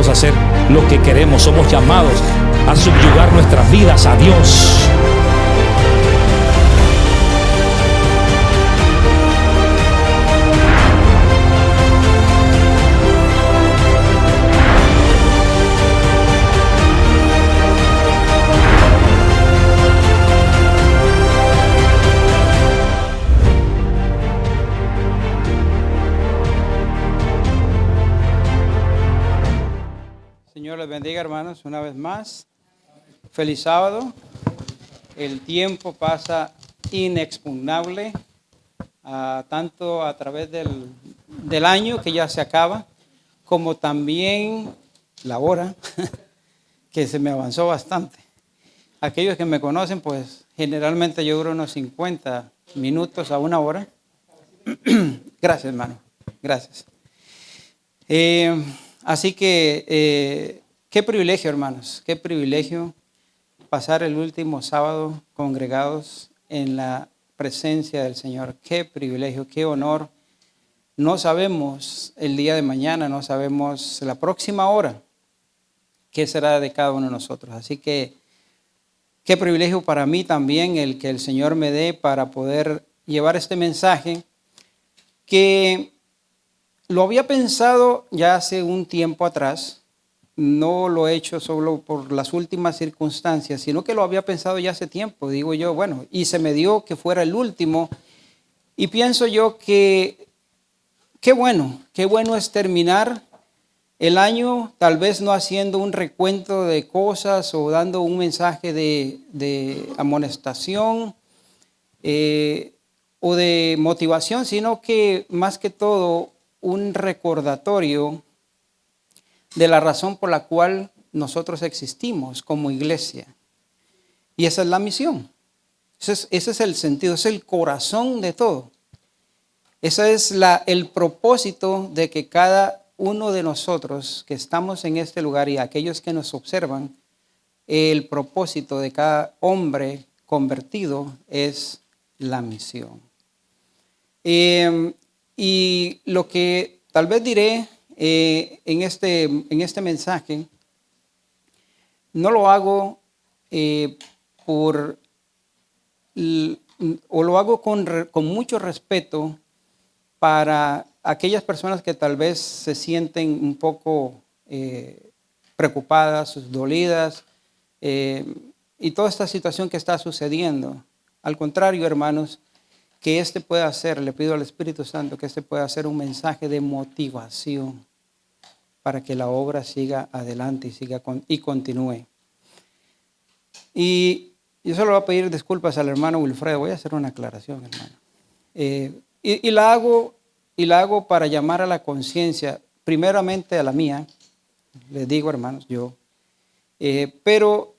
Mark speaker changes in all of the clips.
Speaker 1: a hacer lo que queremos. Somos llamados a subyugar nuestras vidas a Dios.
Speaker 2: Señor les bendiga, hermanos, una vez más. Feliz sábado. El tiempo pasa inexpugnable, tanto a través del año que ya se acaba, como también la hora, que se me avanzó bastante. Aquellos que me conocen, pues generalmente yo duro unos 50 minutos a una hora. Gracias, hermano. Gracias. Así que, qué privilegio, hermanos, qué privilegio pasar el último sábado congregados en la presencia del Señor. Qué privilegio, qué honor. No sabemos el día de mañana, no sabemos la próxima hora qué será de cada uno de nosotros. Así que, qué privilegio para mí también el que el Señor me dé para poder llevar este mensaje que lo había pensado ya hace un tiempo atrás, no lo he hecho solo por las últimas circunstancias, sino que lo había pensado ya hace tiempo, digo yo, bueno, y se me dio que fuera el último, y pienso yo que qué bueno es terminar el año, tal vez no haciendo un recuento de cosas o dando un mensaje de amonestación o de motivación, sino que más que todo un recordatorio de la razón por la cual nosotros existimos como iglesia. Y esa es la misión. Ese es el sentido, es el corazón de todo. Ese es el propósito de que cada uno de nosotros que estamos en este lugar y aquellos que nos observan, el propósito de cada hombre convertido es la misión. Y lo que tal vez diré en este mensaje, no lo hago lo hago con mucho respeto para aquellas personas que tal vez se sienten un poco preocupadas, dolidas, y toda esta situación que está sucediendo. Al contrario, hermanos, que pueda ser, le pido al Espíritu Santo que pueda ser un mensaje de motivación para que la obra siga adelante y continúe. Y yo solo voy a pedir disculpas al hermano Wilfredo, voy a hacer una aclaración, hermano. Y la hago para llamar a la conciencia, primeramente a la mía, les digo, hermanos, yo, pero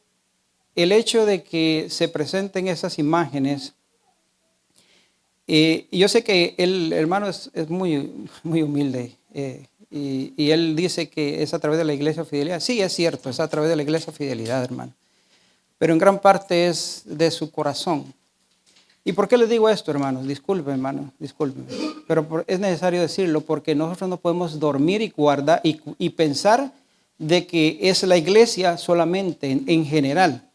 Speaker 2: el hecho de que se presenten esas imágenes, yo sé que el hermano es muy, muy humilde y él dice que es a través de la Iglesia Fidelidad. Sí, es cierto, es a través de la Iglesia Fidelidad, hermano. Pero en gran parte es de su corazón. ¿Y por qué les digo esto, hermanos? Disculpen, hermano, disculpen. Pero es necesario decirlo porque nosotros no podemos dormir y guardar y pensar de que es la iglesia solamente en general.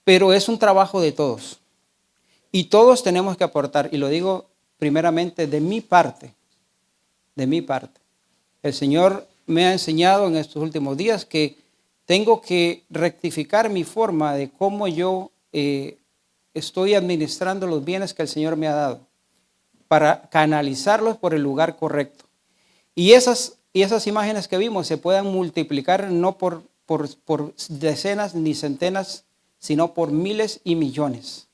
Speaker 2: Pero es un trabajo de todos. Y todos tenemos que aportar, y lo digo primeramente de mi parte, de mi parte. El Señor me ha enseñado en estos últimos días que tengo que rectificar mi forma de cómo yo estoy administrando los bienes que el Señor me ha dado, para canalizarlos por el lugar correcto. Y esas imágenes que vimos se puedan multiplicar no por decenas ni centenas, sino por miles y millones.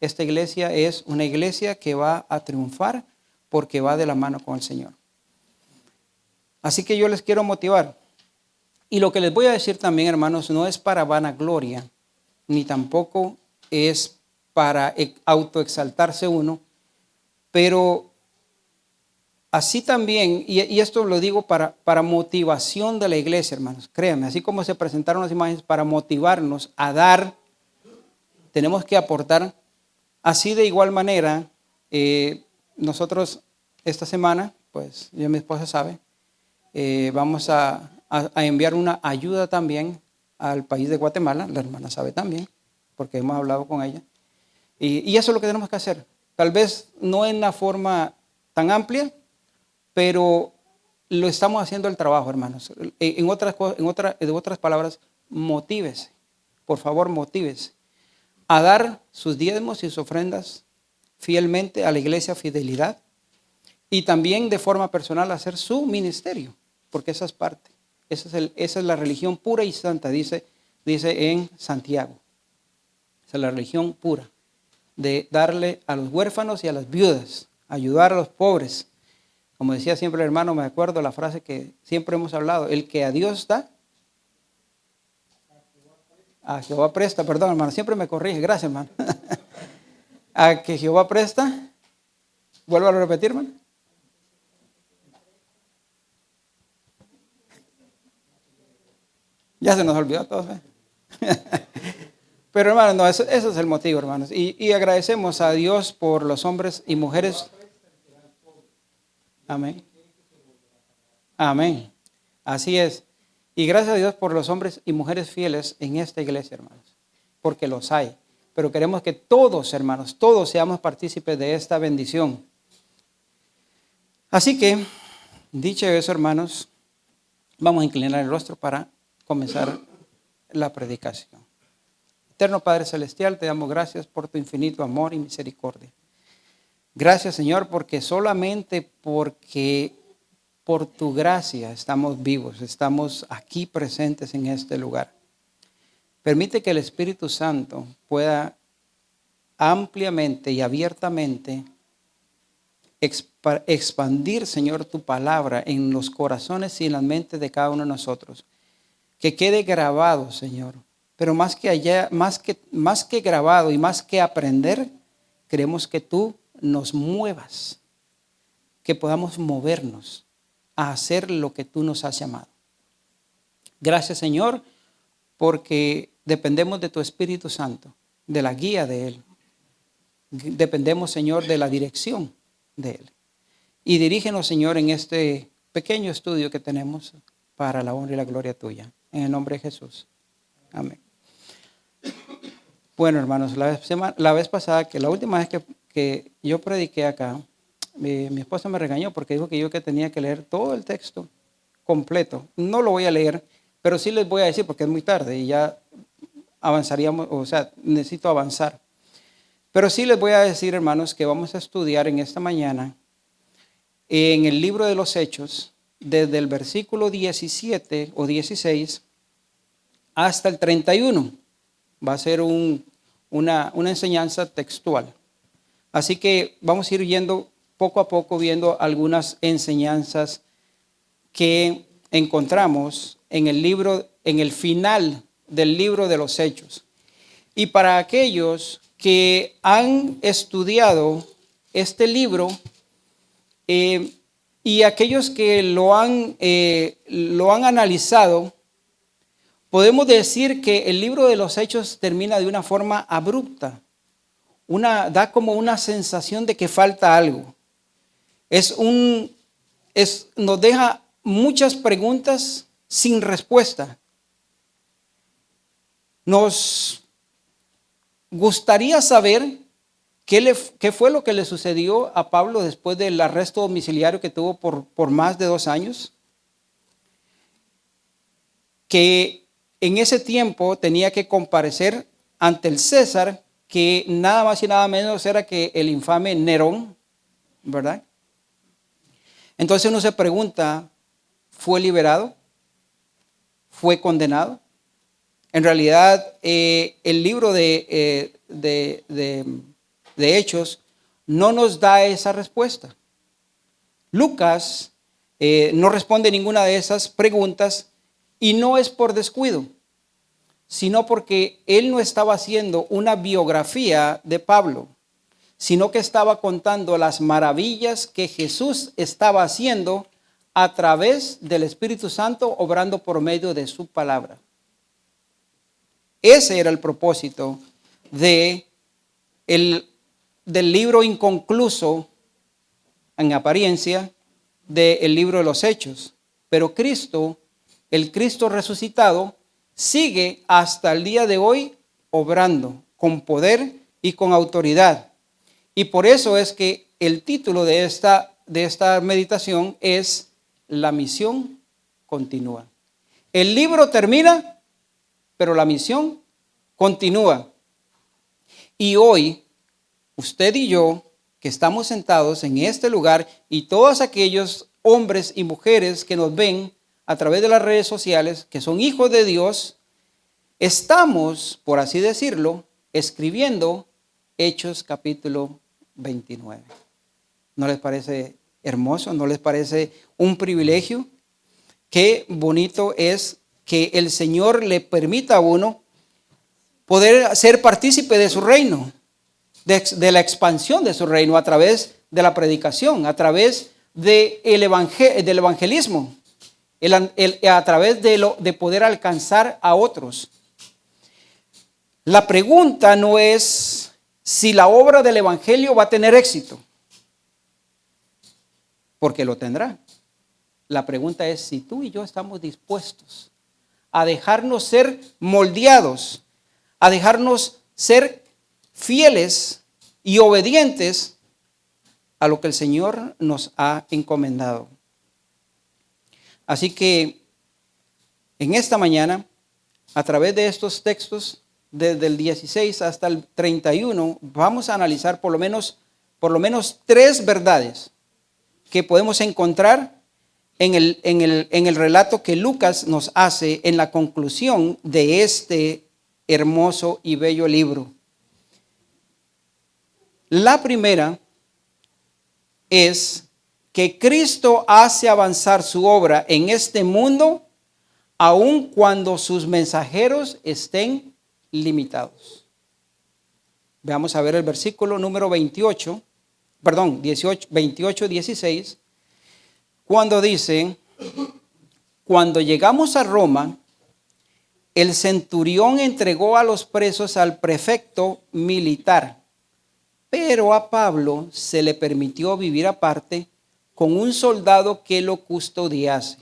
Speaker 2: Esta iglesia es una iglesia que va a triunfar porque va de la mano con el Señor. Así que yo les quiero motivar. Y lo que les voy a decir también, hermanos, no es para vanagloria, ni tampoco es para autoexaltarse uno, pero así también, y esto lo digo para motivación de la iglesia, hermanos, créanme, así como se presentaron las imágenes para motivarnos a dar, tenemos que aportar. Así de igual manera, nosotros esta semana, pues yo y mi esposa sabe, vamos a a enviar una ayuda también al país de Guatemala. La hermana sabe también, porque hemos hablado con ella. Y eso es lo que tenemos que hacer. Tal vez no en una forma tan amplia, pero lo estamos haciendo el trabajo, hermanos. En otras palabras, motívese. Por favor, motívese a dar sus diezmos y sus ofrendas fielmente a la iglesia Fidelidad y también de forma personal hacer su ministerio, porque esa es parte. Esa es la religión pura y santa, dice en Santiago. Esa es la religión pura, de darle a los huérfanos y a las viudas, ayudar a los pobres. Como decía siempre el hermano, me acuerdo la frase que siempre hemos hablado, el que a Dios da, a Jehová presta, perdón hermano, siempre me corrige, gracias hermano. A que Jehová presta, vuelvo a repetir hermano. Ya se nos olvidó a todos. Pero hermanos, no, eso es el motivo, hermanos. Y agradecemos a Dios por los hombres y mujeres. Amén. Amén. Así es. Y gracias a Dios por los hombres y mujeres fieles en esta iglesia, hermanos. Porque los hay. Pero queremos que todos, hermanos, todos seamos partícipes de esta bendición. Así que, dicho eso, hermanos, vamos a inclinar el rostro para comenzar la predicación. Eterno Padre Celestial, te damos gracias por tu infinito amor y misericordia. Gracias, Señor, porque solamente porque por tu gracia estamos vivos, estamos aquí presentes en este lugar. Permite que el Espíritu Santo pueda ampliamente y abiertamente expandir, Señor, tu palabra en los corazones y en las mentes de cada uno de nosotros. Que quede grabado, Señor. Pero más que grabado y más que aprender, queremos que tú nos muevas, que podamos movernos a hacer lo que tú nos has llamado. Gracias, Señor, porque dependemos de tu Espíritu Santo, de la guía de Él. Dependemos, Señor, de la dirección de Él. Y dirígenos, Señor, en este pequeño estudio que tenemos para la honra y la gloria tuya. En el nombre de Jesús. Amén. Bueno, hermanos, la vez pasada, la última vez que yo prediqué acá, mi esposa me regañó porque dijo que tenía que leer todo el texto completo. No lo voy a leer, pero sí les voy a decir porque es muy tarde y ya avanzaríamos, o sea, necesito avanzar. Pero sí les voy a decir, hermanos, que vamos a estudiar en esta mañana en el libro de los Hechos, desde el versículo 17 o 16 hasta el 31. Va a ser una enseñanza textual. Así que vamos a ir yendo poco a poco, viendo algunas enseñanzas que encontramos en el final del libro de los Hechos. Y para aquellos que han estudiado este libro y aquellos que lo han analizado, podemos decir que el libro de los Hechos termina de una forma abrupta. Da como una sensación de que falta algo. Nos deja muchas preguntas sin respuesta. Nos gustaría saber qué fue lo que le sucedió a Pablo después del arresto domiciliario que tuvo por más de 2 años. Que en ese tiempo tenía que comparecer ante el César, que nada más y nada menos era que el infame Nerón, ¿verdad? Entonces uno se pregunta, ¿fue liberado? ¿Fue condenado? En realidad, el libro de Hechos no nos da esa respuesta. Lucas no responde ninguna de esas preguntas y no es por descuido, sino porque él no estaba haciendo una biografía de Pablo, sino que estaba contando las maravillas que Jesús estaba haciendo a través del Espíritu Santo, obrando por medio de su palabra. Ese era el propósito del libro inconcluso, en apariencia, del libro de los Hechos. Pero Cristo el Cristo resucitado, sigue hasta el día de hoy obrando con poder y con autoridad. Y por eso es que el título de esta meditación es La misión continúa. El libro termina, pero la misión continúa. Y hoy, usted y yo, que estamos sentados en este lugar, y todos aquellos hombres y mujeres que nos ven a través de las redes sociales, que son hijos de Dios, estamos, por así decirlo, escribiendo Hechos capítulo 29. ¿No les parece hermoso? ¿No les parece un privilegio? Qué bonito es que el Señor le permita a uno poder ser partícipe de su reino, de la expansión de su reino a través de la predicación, a través del evangelismo, a través de poder alcanzar a otros. La pregunta no es si la obra del evangelio va a tener éxito, porque lo tendrá. La pregunta es si tú y yo estamos dispuestos a dejarnos ser moldeados, a dejarnos ser fieles y obedientes a lo que el Señor nos ha encomendado. Así que en esta mañana, a través de estos textos, desde el 16 hasta el 31, vamos a analizar por lo menos 3 verdades que podemos encontrar en el relato que Lucas nos hace en la conclusión de este hermoso y bello libro. La primera es que Cristo hace avanzar su obra en este mundo aun cuando sus mensajeros estén limitados. Veamos a ver el versículo número 28, 16, cuando dice: cuando llegamos a Roma, el centurión entregó a los presos al prefecto militar, pero a Pablo se le permitió vivir aparte con un soldado que lo custodiase.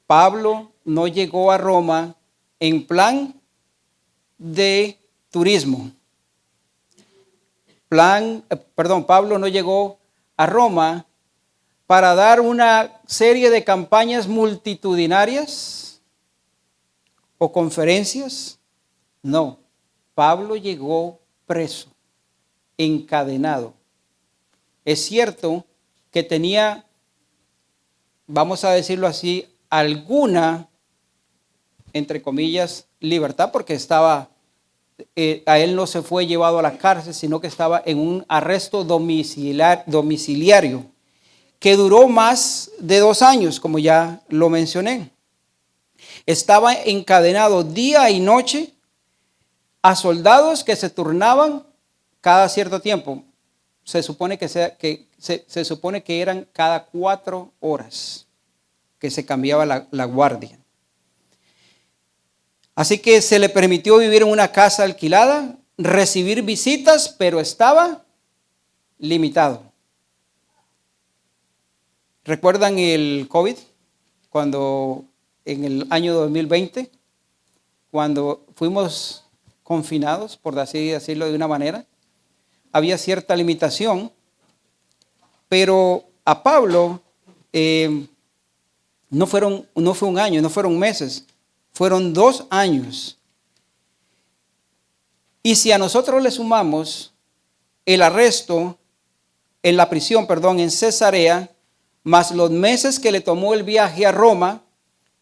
Speaker 2: Pablo no llegó a Roma en plan de turismo. Pablo no llegó a Roma para dar una serie de campañas multitudinarias o conferencias. No, Pablo llegó preso, encadenado. Es cierto que tenía, vamos a decirlo así, alguna, entre comillas, libertad, porque a él no se fue llevado a la cárcel, sino que estaba en un arresto domiciliario, que duró más de 2 años, como ya lo mencioné. Estaba encadenado día y noche a soldados que se turnaban cada cierto tiempo. Se supone que eran cada 4 horas que se cambiaba la guardia. Así que se le permitió vivir en una casa alquilada, recibir visitas, pero estaba limitado. ¿Recuerdan el COVID? Cuando en el año 2020, cuando fuimos confinados, por así decirlo de una manera, había cierta limitación, pero a Pablo no fue un año, no fueron meses, fueron 2 años. Y si a nosotros le sumamos el arresto en la prisión, en Cesarea, más los meses que le tomó el viaje a Roma,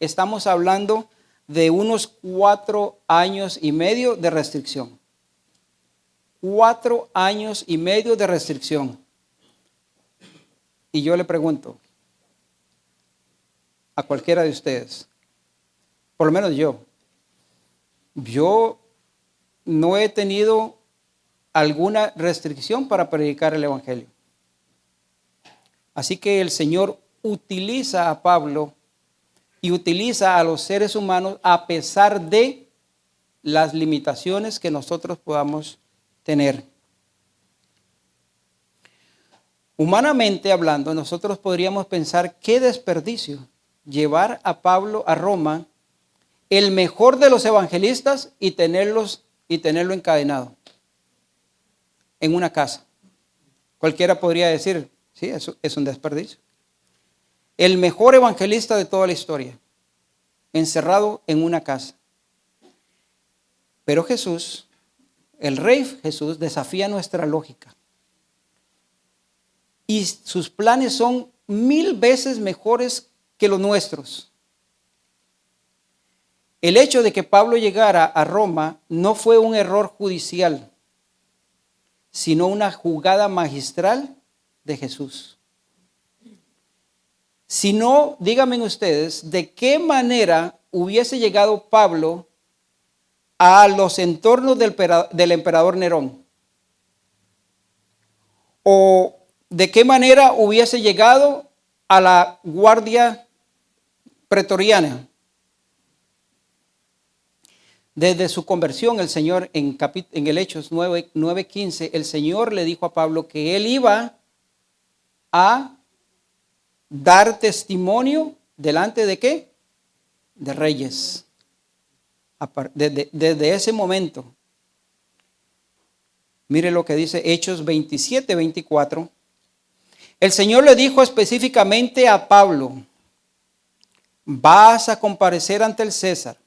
Speaker 2: estamos hablando de unos 4 años y medio de restricción. 4 años y medio de restricción. Y yo le pregunto a cualquiera de ustedes, por lo menos yo no he tenido alguna restricción para predicar el evangelio. Así que el Señor utiliza a Pablo y utiliza a los seres humanos a pesar de las limitaciones que nosotros podamos tener. Humanamente hablando, nosotros podríamos pensar qué desperdicio llevar a Pablo a Roma, el mejor de los evangelistas, y tenerlo encadenado en una casa. Cualquiera podría decir, sí, eso es un desperdicio. El mejor evangelista de toda la historia, encerrado en una casa. Pero Jesús, el Rey Jesús, desafía nuestra lógica. Y sus planes son 1000 veces mejores que los nuestros. El hecho de que Pablo llegara a Roma no fue un error judicial, sino una jugada magistral de Jesús. Si no, díganme ustedes, ¿de qué manera hubiese llegado Pablo a los entornos del emperador Nerón? ¿O de qué manera hubiese llegado a la guardia pretoriana? Desde su conversión, el Señor, en el Hechos 9:15, el Señor le dijo a Pablo que él iba a dar testimonio delante de ¿qué? De reyes. Desde ese momento. Mire lo que dice Hechos 27:24. El Señor le dijo específicamente a Pablo: vas a comparecer ante el César.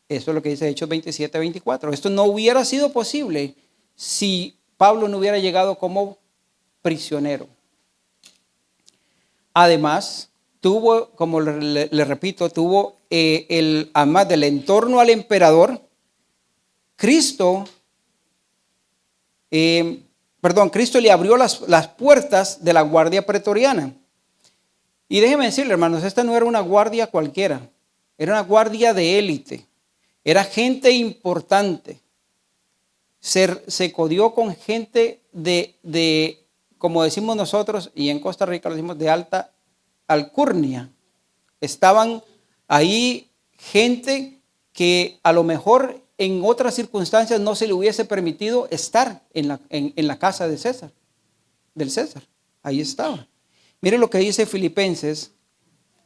Speaker 2: Eso es lo que dice Hechos 27:24. Esto no hubiera sido posible si Pablo no hubiera llegado como prisionero. Además, tuvo, como le repito, además del entorno al emperador, Cristo le abrió las puertas de la guardia pretoriana. Y déjenme decirle, hermanos, esta no era una guardia cualquiera, era una guardia de élite, era gente importante. Se codió con gente de, como decimos nosotros, y en Costa Rica lo decimos, de alta alcurnia. Estaban ahí gente que a lo mejor en otras circunstancias no se le hubiese permitido estar en la casa de César, del César. Ahí estaba. Mire lo que dice Filipenses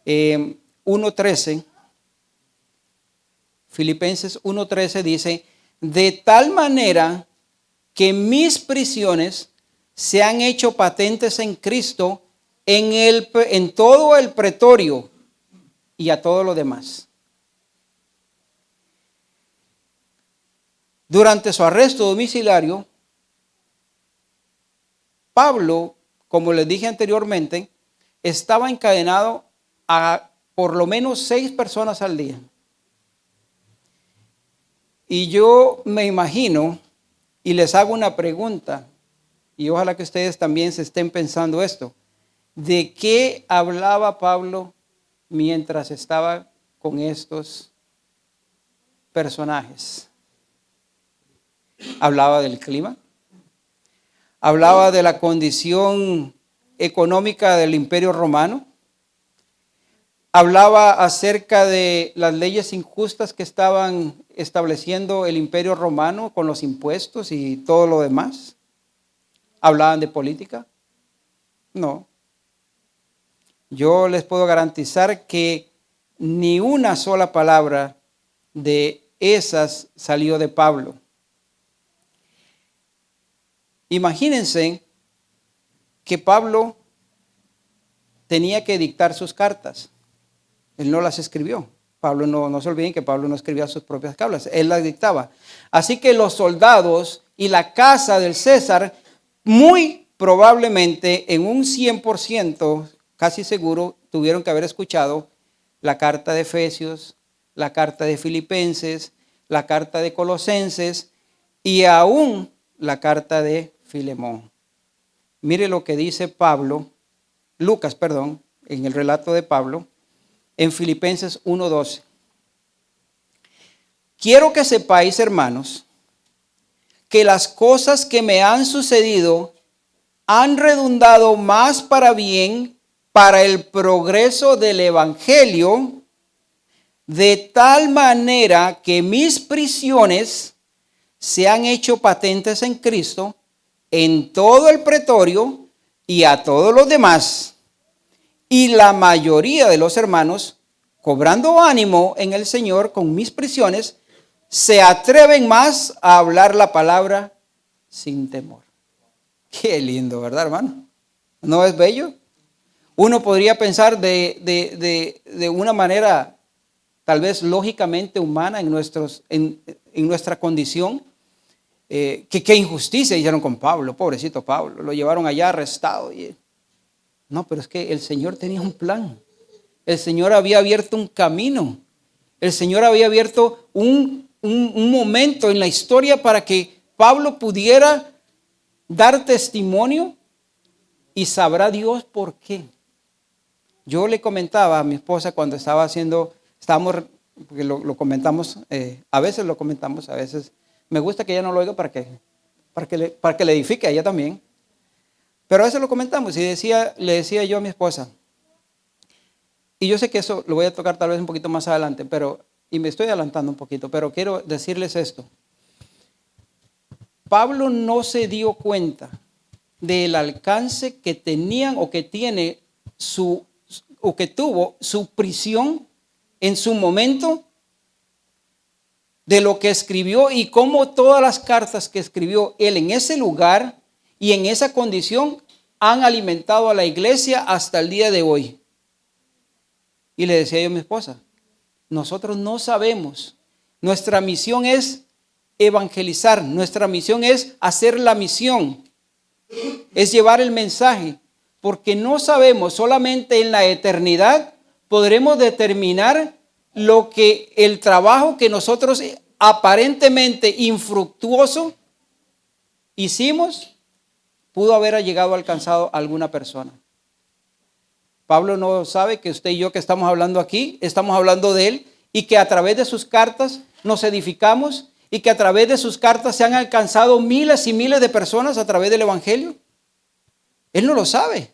Speaker 2: 1:13. Filipenses 1:13 dice: de tal manera que mis prisiones se han hecho patentes en Cristo en todo el pretorio y a todo lo demás. Durante su arresto domiciliario, Pablo, como les dije anteriormente, estaba encadenado a por lo menos 6 personas al día. Y yo me imagino, y les hago una pregunta, y ojalá que ustedes también se estén pensando esto: ¿de qué hablaba Pablo mientras estaba con estos personajes? Hablaba del clima, hablaba de la condición económica del Imperio Romano, hablaba acerca de las leyes injustas que estaban estableciendo el Imperio Romano con los impuestos y todo lo demás. ¿Hablaban de política? No. Yo les puedo garantizar que ni una sola palabra de esas salió de Pablo. Imagínense que Pablo tenía que dictar sus cartas. Él no las escribió. Pablo no se olviden que Pablo no escribía sus propias cartas, él las dictaba. Así que los soldados y la casa del César, muy probablemente en un 100%, casi seguro, tuvieron que haber escuchado la carta de Efesios, la carta de Filipenses, la carta de Colosenses y aún la carta de Filemón. Mire lo que dice Lucas, en el relato de Pablo, en Filipenses 1:12. Quiero que sepáis, hermanos, que las cosas que me han sucedido han redundado más para bien, para el progreso del Evangelio, de tal manera que mis prisiones se han hecho patentes en Cristo, en todo el pretorio y a todos los demás. Y la mayoría de los hermanos, cobrando ánimo en el Señor con mis prisiones, se atreven más a hablar la palabra sin temor. Qué lindo, ¿verdad, hermano? ¿No es bello? Uno podría pensar de una manera tal vez lógicamente humana en nuestra condición, que qué injusticia hicieron con Pablo, pobrecito Pablo, lo llevaron allá arrestado. No, pero es que el Señor tenía un plan. El Señor había abierto un camino. El Señor había abierto un momento en la historia para que Pablo pudiera dar testimonio, y sabrá Dios por qué. Yo le comentaba a mi esposa cuando porque lo comentamos, a veces lo comentamos, a veces me gusta que ella no lo oiga para que le edifique a ella también. Pero a veces lo comentamos y le decía yo a mi esposa, y yo sé que eso lo voy a tocar tal vez un poquito más adelante, y me estoy adelantando un poquito, pero quiero decirles esto. Pablo no se dio cuenta del alcance que tenían o que tiene o que tuvo su prisión en su momento, de lo que escribió y cómo todas las cartas que escribió él en ese lugar y en esa condición han alimentado a la iglesia hasta el día de hoy. Y le decía yo a mi esposa, nosotros no sabemos, nuestra misión es evangelizar, nuestra misión es hacer la misión, es llevar el mensaje, porque no sabemos, solamente en la eternidad podremos determinar el trabajo que nosotros aparentemente infructuoso hicimos, pudo haber llegado a alcanzado a alguna persona. Pablo no sabe que usted y yo que estamos hablando aquí, estamos hablando de él, y que a través de sus cartas nos edificamos, y que a través de sus cartas se han alcanzado miles y miles de personas a través del evangelio. Él no lo sabe,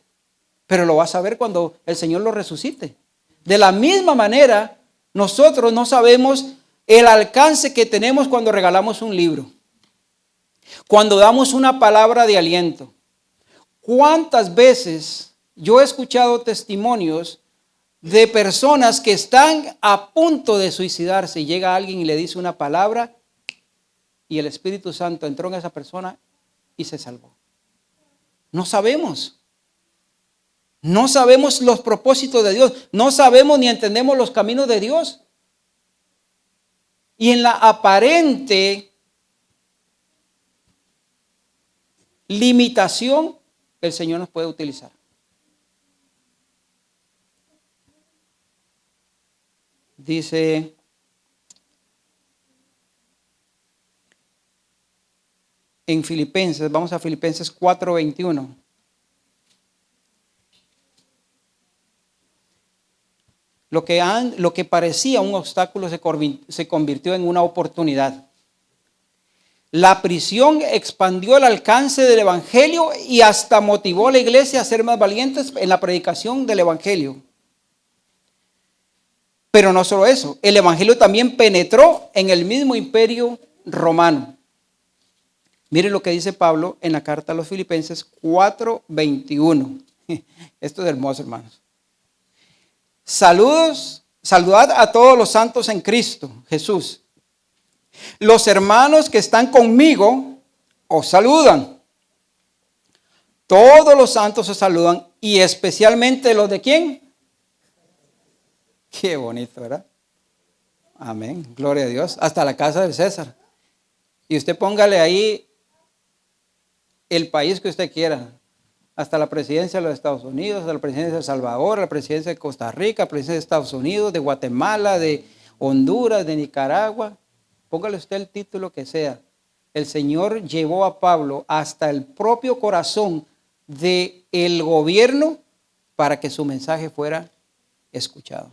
Speaker 2: pero lo va a saber cuando el Señor lo resucite. De la misma manera, nosotros no sabemos el alcance que tenemos cuando regalamos un libro, cuando damos una palabra de aliento. ¿Cuántas veces yo he escuchado testimonios de personas que están a punto de suicidarse y llega alguien y le dice una palabra y el Espíritu Santo entró en esa persona y se salvó? No sabemos. No sabemos los propósitos de Dios. No sabemos ni entendemos los caminos de Dios. Y en la aparente limitación, el Señor nos puede utilizar. Dice en Filipenses, vamos a Filipenses 4:21. Lo que parecía un obstáculo se convirtió en una oportunidad. La prisión expandió el alcance del evangelio y hasta motivó a la iglesia a ser más valientes en la predicación del evangelio. Pero no solo eso, el evangelio también penetró en el mismo imperio romano. Miren lo que dice Pablo en la carta a los Filipenses 4:21. Esto es hermoso, hermanos. Saludad a todos los santos en Cristo Jesús. Los hermanos que están conmigo os saludan. Todos los santos os saludan, y especialmente los de ¿quién? Qué bonito, ¿verdad? Amén, gloria a Dios. Hasta la casa del César. Y usted póngale ahí el país que usted quiera. Hasta la presidencia de los Estados Unidos, hasta la presidencia de El Salvador, la presidencia de Costa Rica, la presidencia de Estados Unidos, de Guatemala, de Honduras, de Nicaragua. Póngale usted el título que sea. El Señor llevó a Pablo hasta el propio corazón del gobierno para que su mensaje fuera escuchado.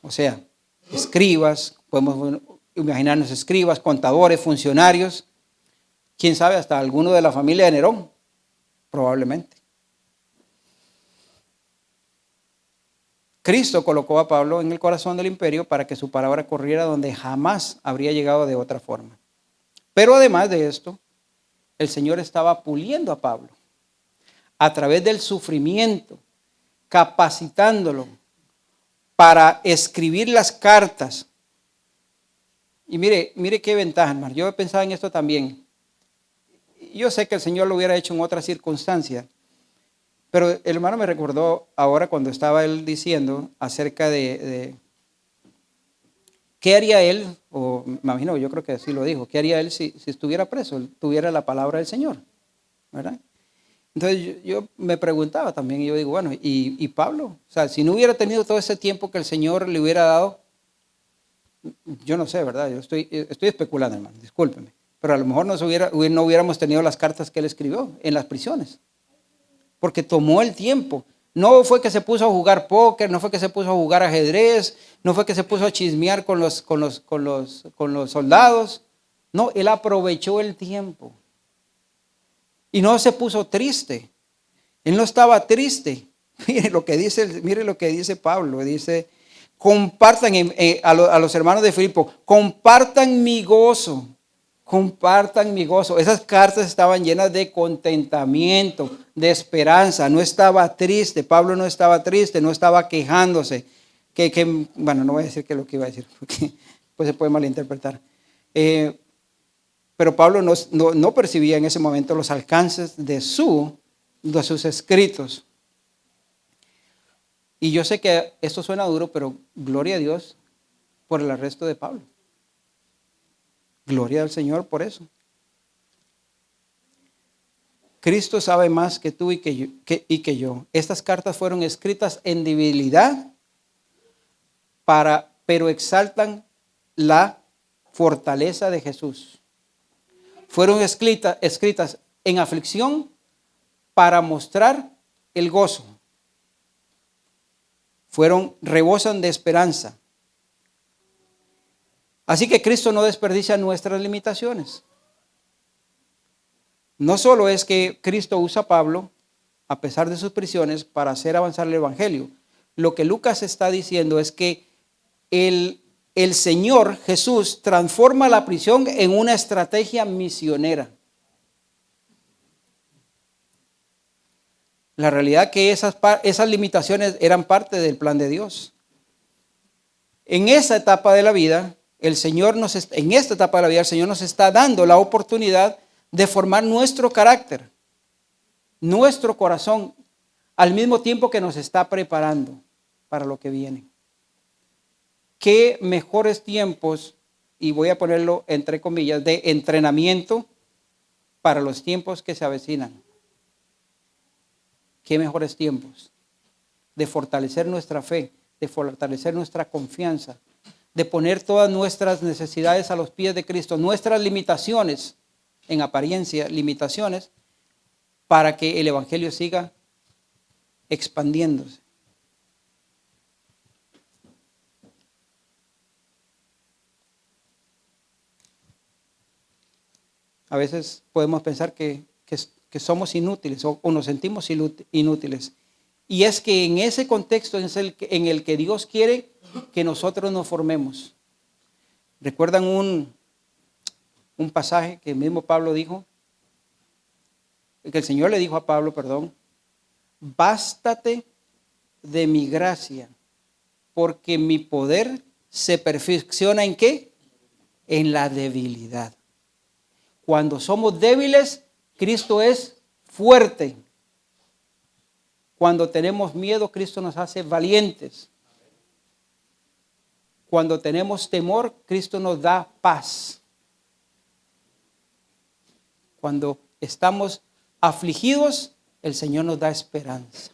Speaker 2: O sea, escribas, podemos imaginarnos escribas, contadores, funcionarios, quién sabe, hasta alguno de la familia de Nerón, probablemente. Cristo colocó a Pablo en el corazón del imperio para que su palabra corriera donde jamás habría llegado de otra forma. Pero además de esto, el Señor estaba puliendo a Pablo a través del sufrimiento capacitándolo para escribir las cartas. Y mire qué ventaja, hermano. Yo he pensado en esto también. Yo sé que el Señor lo hubiera hecho en otra circunstancia, pero el hermano me recordó ahora cuando estaba él diciendo acerca de qué haría él, o me imagino, yo creo que así lo dijo, qué haría él si estuviera preso, él tuviera la palabra del Señor, ¿verdad? Entonces yo me preguntaba también, y yo digo, bueno, ¿y Pablo? O sea, si no hubiera tenido todo ese tiempo que el Señor le hubiera dado, yo no sé, ¿verdad? Yo estoy especulando, hermano, discúlpeme. Pero a lo mejor no hubiéramos tenido las cartas que él escribió en las prisiones. Porque tomó el tiempo. No fue que se puso a jugar póker, no fue que se puso a jugar ajedrez, no fue que se puso a chismear con los soldados. No, él aprovechó el tiempo. Y no se puso triste. Él no estaba triste. Mire lo que dice Pablo. Dice, compartan a los hermanos de Filipo, compartan mi gozo. Compartan mi gozo. Esas cartas estaban llenas de contentamiento, de esperanza. No estaba triste. Pablo no estaba triste, no estaba quejándose. Bueno, no voy a decir qué es lo que iba a decir, porque pues se puede malinterpretar. Pero Pablo no percibía en ese momento los alcances de sus escritos. Y yo sé que esto suena duro, pero gloria a Dios por el arresto de Pablo. Gloria al Señor por eso. Cristo sabe más que tú y que yo. Estas cartas fueron escritas en debilidad, pero exaltan la fortaleza de Jesús. Fueron escritas en aflicción para mostrar el gozo. Rebosan de esperanza. Así que Cristo no desperdicia nuestras limitaciones. No solo es que Cristo usa a Pablo, a pesar de sus prisiones, para hacer avanzar el Evangelio. Lo que Lucas está diciendo es que el Señor Jesús transforma la prisión en una estrategia misionera. La realidad que esas limitaciones eran parte del plan de Dios. En esa etapa de la vida, el Señor nos está dando la oportunidad de formar nuestro carácter, nuestro corazón, al mismo tiempo que nos está preparando para lo que viene. Qué mejores tiempos, y voy a ponerlo entre comillas, de entrenamiento para los tiempos que se avecinan. Qué mejores tiempos de fortalecer nuestra fe, de fortalecer nuestra confianza, de poner todas nuestras necesidades a los pies de Cristo, nuestras limitaciones, en apariencia limitaciones, para que el Evangelio siga expandiéndose. A veces podemos pensar que somos inútiles o nos sentimos inútiles. Y es que en ese contexto es en el que Dios quiere que nosotros nos formemos. ¿Recuerdan un pasaje que el mismo Pablo dijo? Que el Señor le dijo a Pablo, bástate de mi gracia, porque mi poder se perfecciona ¿en qué? En la debilidad. Cuando somos débiles, Cristo es fuerte. Cuando tenemos miedo, Cristo nos hace valientes. Cuando tenemos temor, Cristo nos da paz. Cuando estamos afligidos, el Señor nos da esperanza.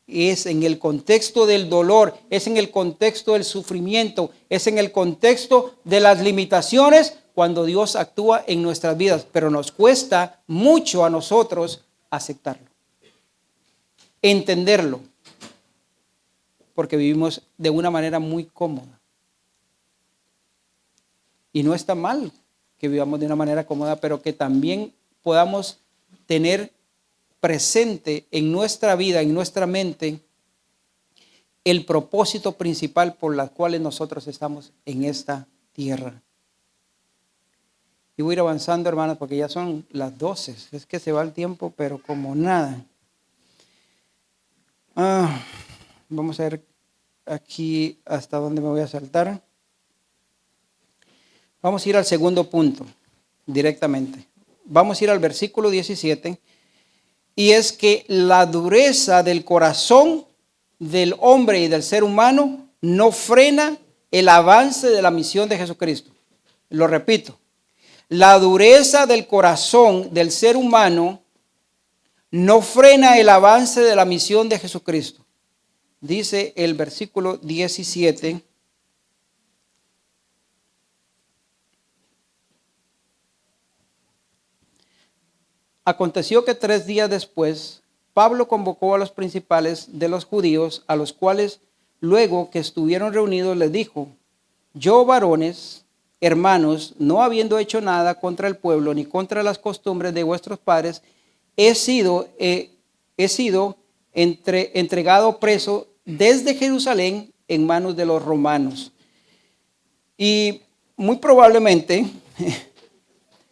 Speaker 2: Es en el contexto del dolor, es en el contexto del sufrimiento, es en el contexto de las limitaciones cuando Dios actúa en nuestras vidas. Pero nos cuesta mucho a nosotros aceptarlo, entenderlo, porque vivimos de una manera muy cómoda. Y no está mal que vivamos de una manera cómoda, pero que también podamos tener presente en nuestra vida, en nuestra mente, el propósito principal por el cual nosotros estamos en esta tierra. Y voy a ir avanzando, hermanos, porque ya son las 12. Es que se va el tiempo, pero como nada. Vamos a ver aquí hasta dónde me voy a saltar. Vamos a ir al segundo punto directamente. Vamos a ir al versículo 17. Y es que la dureza del corazón del hombre y del ser humano no frena el avance de la misión de Jesucristo. Lo repito. La dureza del corazón del ser humano no frena el avance de la misión de Jesucristo. Dice el versículo 17. Aconteció que 3 días después, Pablo convocó a los principales de los judíos, a los cuales luego que estuvieron reunidos les dijo: yo, varones, hermanos, no habiendo hecho nada contra el pueblo ni contra las costumbres de vuestros padres, he sido entregado preso desde Jerusalén en manos de los romanos. Y muy probablemente,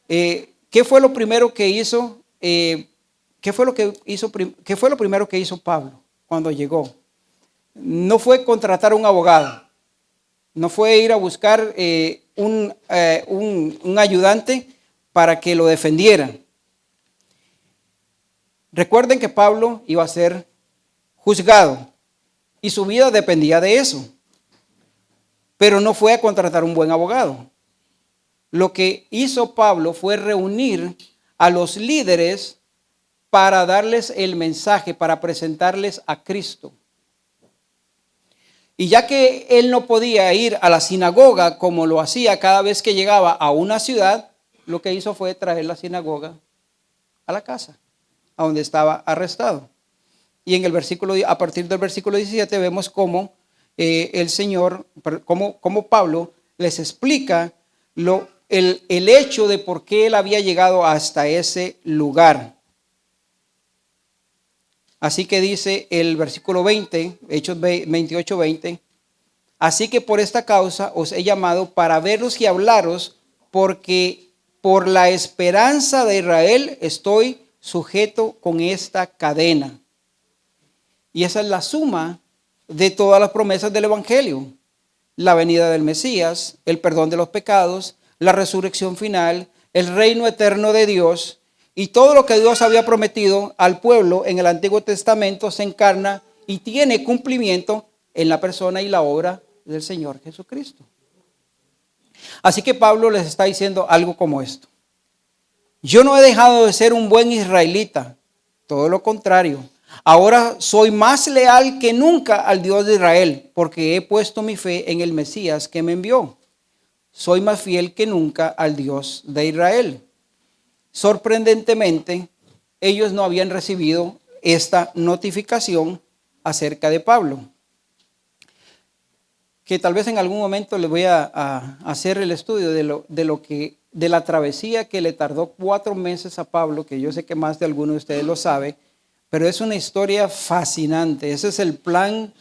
Speaker 2: ¿qué fue lo primero que hizo? ¿Qué fue lo primero que hizo Pablo cuando llegó? No fue contratar un abogado, no fue ir a buscar un ayudante para que lo defendiera. Recuerden que Pablo iba a ser juzgado y su vida dependía de eso, pero no fue a contratar un buen abogado. Lo que hizo Pablo fue reunir a los líderes para darles el mensaje, para presentarles a Cristo. Y ya que él no podía ir a la sinagoga como lo hacía cada vez que llegaba a una ciudad, lo que hizo fue traer la sinagoga a la casa, a donde estaba arrestado. Y en el versículo, a partir del versículo 17 vemos cómo cómo Pablo les explica el hecho de por qué él había llegado hasta ese lugar. Así que dice el versículo 20, Hechos 28, 20, así que por esta causa os he llamado para veros y hablaros, porque por la esperanza de Israel estoy sujeto con esta cadena. Y esa es la suma de todas las promesas del Evangelio: la venida del Mesías, el perdón de los pecados, la resurrección final, el reino eterno de Dios, y todo lo que Dios había prometido al pueblo en el Antiguo Testamento se encarna y tiene cumplimiento en la persona y la obra del Señor Jesucristo. Así que Pablo les está diciendo algo como esto: yo no he dejado de ser un buen israelita, todo lo contrario. Ahora soy más leal que nunca al Dios de Israel, porque he puesto mi fe en el Mesías que me envió. Soy más fiel que nunca al Dios de Israel. Sorprendentemente, ellos no habían recibido esta notificación acerca de Pablo. Que tal vez en algún momento les voy a hacer el estudio de la travesía que le tardó 4 meses a Pablo, que yo sé que más de alguno de ustedes lo sabe, pero es una historia fascinante. Ese es el plan.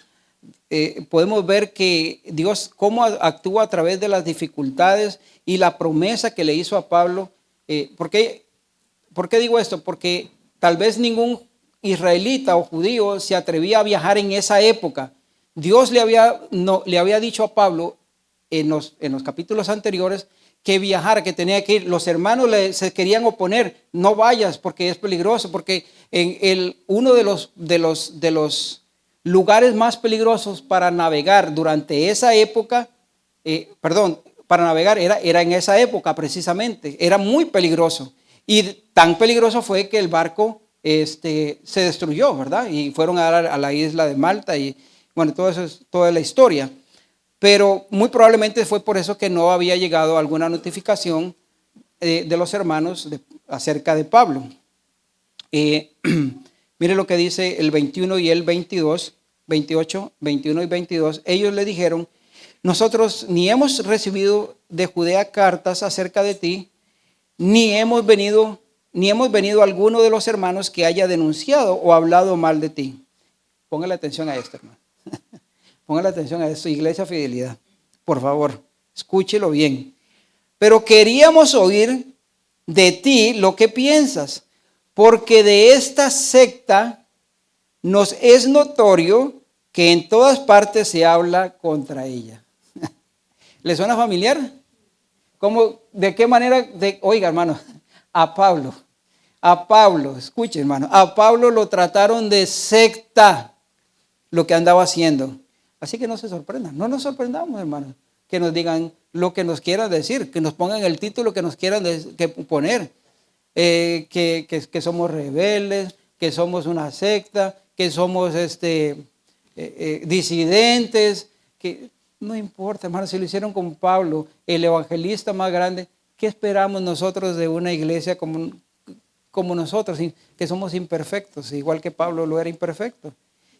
Speaker 2: Podemos ver que Dios cómo actúa a través de las dificultades y la promesa que le hizo a Pablo. ¿Por qué digo esto? Porque tal vez ningún israelita o judío se atrevía a viajar en esa época. Dios le había dicho a Pablo en los capítulos anteriores que viajara, que tenía que ir. Los hermanos se querían oponer: no vayas porque es peligroso, porque uno de los lugares más peligrosos para navegar durante esa época, para navegar era en esa época precisamente, era muy peligroso. Y tan peligroso fue que el barco se destruyó, ¿verdad? Y fueron a la isla de Malta y bueno, todo eso es toda la historia. Pero muy probablemente fue por eso que no había llegado alguna notificación de los hermanos acerca de Pablo. Mire lo que dice el 21 y el 22, 28, 21 y 22. Ellos le dijeron: nosotros ni hemos recibido de Judea cartas acerca de ti, ni hemos venido alguno de los hermanos que haya denunciado o hablado mal de ti. Póngale atención a esto, hermano. Póngale atención a esto, Iglesia Fidelidad. Por favor, escúchelo bien. Pero queríamos oír de ti lo que piensas, porque de esta secta nos es notorio que en todas partes se habla contra ella. ¿Le suena familiar? ¿Cómo, de qué manera? Oiga, hermano, a Pablo, escuche, hermano, a Pablo lo trataron de secta lo que andaba haciendo. Así que no se sorprendan, no nos sorprendamos, hermano, que nos digan lo que nos quieran decir, que nos pongan el título que nos quieran poner, que somos rebeldes, que somos una secta, que somos disidentes, que no importa, hermano, si lo hicieron con Pablo, el evangelista más grande. ¿Qué esperamos nosotros de una iglesia como nosotros, que somos imperfectos, igual que Pablo lo era imperfecto?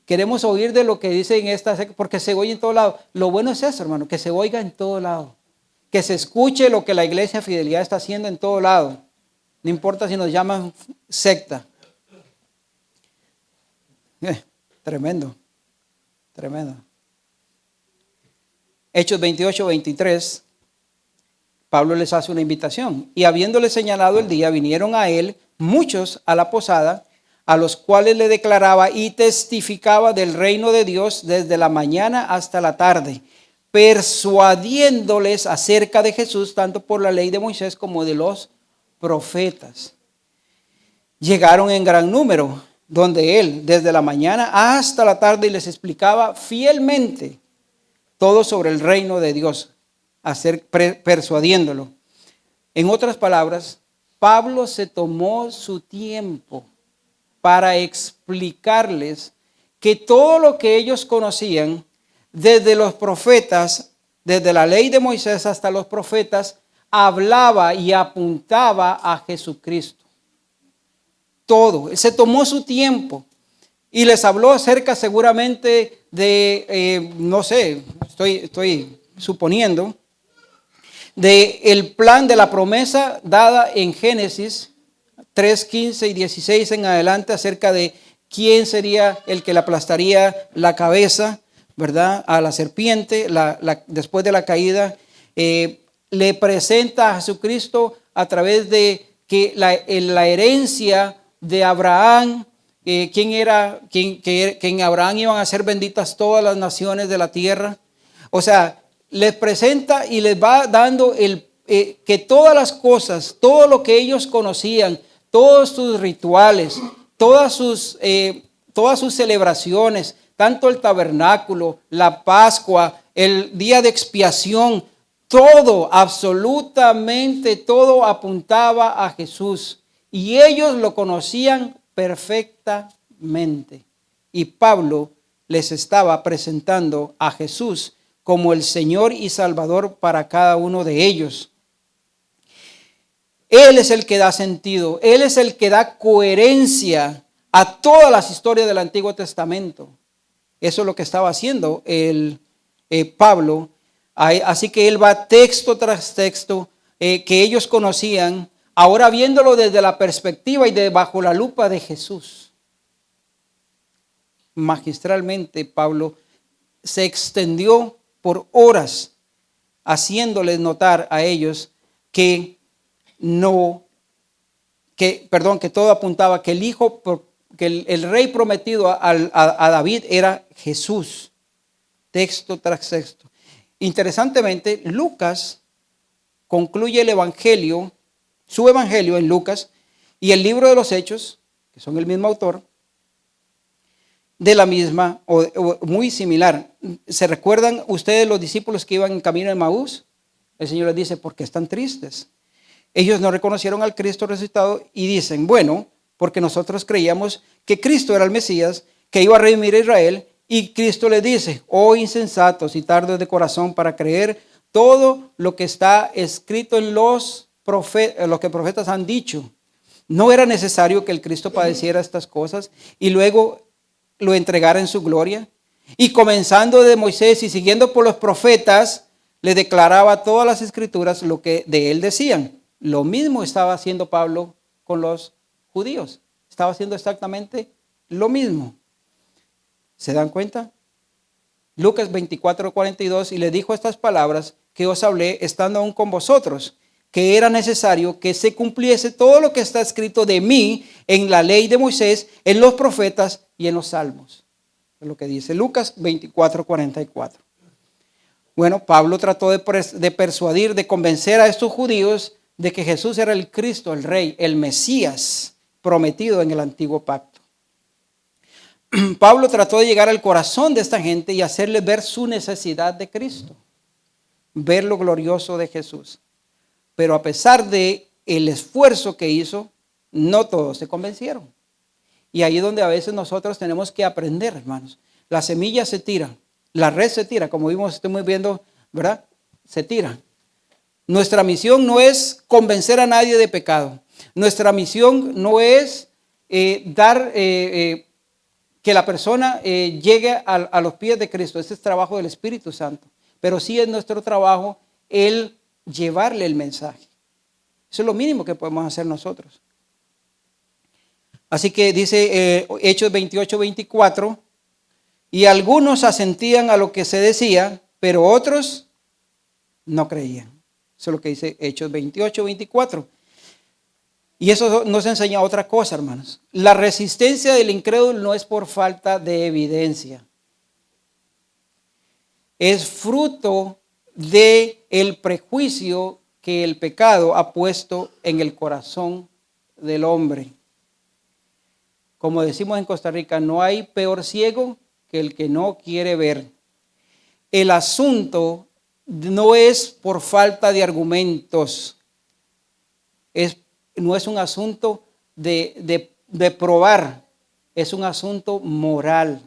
Speaker 2: Queremos oír de lo que dice en esta secta, porque se oye en todo lado. Lo bueno es eso, hermano, que se oiga en todo lado, que se escuche lo que la iglesia Fidelidad está haciendo en todo lado. No importa si nos llaman secta. Tremendo. Hechos 28, 23. Pablo les hace una invitación. Y habiéndole señalado el día, vinieron a él muchos a la posada, a los cuales le declaraba y testificaba del reino de Dios desde la mañana hasta la tarde, persuadiéndoles acerca de Jesús, tanto por la ley de Moisés como de los profetas. Llegaron en gran número, donde él desde la mañana hasta la tarde les explicaba fielmente todo sobre el reino de Dios, persuadiéndolo. En otras palabras, Pablo se tomó su tiempo para explicarles que todo lo que ellos conocían, desde los profetas, desde la ley de Moisés hasta los profetas, hablaba y apuntaba a Jesucristo. Todo. Se tomó su tiempo y les habló acerca seguramente de, no sé, estoy suponiendo, de el plan de la promesa dada en Génesis 3, 15 y 16 en adelante, acerca de quién sería el que le aplastaría la cabeza, ¿verdad?, a la serpiente después de la caída. Le presenta a Jesucristo a través de que la herencia de Abraham, que en Abraham iban a ser benditas todas las naciones de la tierra. O sea, les presenta y les va dando que todas las cosas, todo lo que ellos conocían, todos sus rituales, todas sus celebraciones, tanto el tabernáculo, la Pascua, el día de expiación, todo, absolutamente todo apuntaba a Jesús. Y ellos lo conocían perfectamente. Y Pablo les estaba presentando a Jesús como el Señor y Salvador para cada uno de ellos. Él es el que da sentido, Él es el que da coherencia a todas las historias del Antiguo Testamento. Eso es lo que estaba haciendo Pablo. Así que él va texto tras texto que ellos conocían, ahora viéndolo desde la perspectiva y bajo la lupa de Jesús. Magistralmente Pablo se extendió por horas haciéndoles notar a ellos que todo apuntaba que el rey prometido a David era Jesús. Texto tras texto. Interesantemente, Lucas concluye el evangelio, su evangelio en Lucas, y el libro de los Hechos, que son el mismo autor, de la misma o muy similar. ¿Se recuerdan ustedes los discípulos que iban en camino de Emaús? El Señor les dice, ¿por qué están tristes? Ellos no reconocieron al Cristo resucitado y dicen, bueno, porque nosotros creíamos que Cristo era el Mesías, que iba a redimir a Israel, y Cristo les dice, oh insensatos y tardos de corazón para creer todo lo que está escrito en los que profetas han dicho. No era necesario que el Cristo padeciera estas cosas y luego lo entregara en su gloria. Y comenzando de Moisés y siguiendo por los profetas, le declaraba todas las escrituras lo que de él decían. Lo mismo estaba haciendo Pablo con los judíos. Estaba haciendo exactamente lo mismo. ¿Se dan cuenta? Lucas 24, 42, y le dijo estas palabras que os hablé estando aún con vosotros, que era necesario que se cumpliese todo lo que está escrito de mí en la ley de Moisés, en los profetas y en los salmos. Es lo que dice Lucas 24:44. Bueno, Pablo trató de persuadir, de convencer a estos judíos de que Jesús era el Cristo, el Rey, el Mesías prometido en el antiguo pacto. Pablo trató de llegar al corazón de esta gente y hacerles ver su necesidad de Cristo, ver lo glorioso de Jesús. Pero a pesar de el esfuerzo que hizo, no todos se convencieron. Y ahí es donde a veces nosotros tenemos que aprender, hermanos. La semilla se tira, la red se tira, como estamos viendo, ¿verdad? Se tira. Nuestra misión no es convencer a nadie de pecado. Nuestra misión no es que la persona llegue a los pies de Cristo. Ese es trabajo del Espíritu Santo. Pero sí es nuestro trabajo el llevarle el mensaje. Eso es lo mínimo que podemos hacer nosotros. Así que dice Hechos 28:24, y algunos asentían a lo que se decía, pero otros no creían. Eso es lo que dice Hechos 28:24. Y eso nos enseña otra cosa, hermanos. La resistencia del incrédulo no es por falta de evidencia. Es fruto del prejuicio que el pecado ha puesto en el corazón del hombre. Como decimos en Costa Rica, no hay peor ciego que el que no quiere ver. El asunto no es por falta de argumentos. No es un asunto de probar. Es un asunto moral.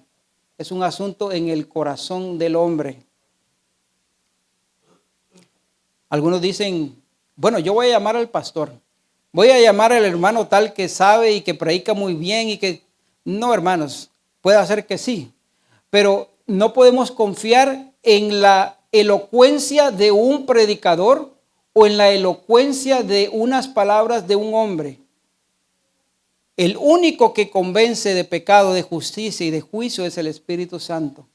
Speaker 2: Es un asunto en el corazón del hombre. Algunos dicen, bueno, yo voy a llamar al pastor. Voy a llamar al hermano tal que sabe y que predica muy bien y que... No, hermanos, puede ser que sí. Pero no podemos confiar en la elocuencia de un predicador o en la elocuencia de unas palabras de un hombre. El único que convence de pecado, de justicia y de juicio es el Espíritu Santo.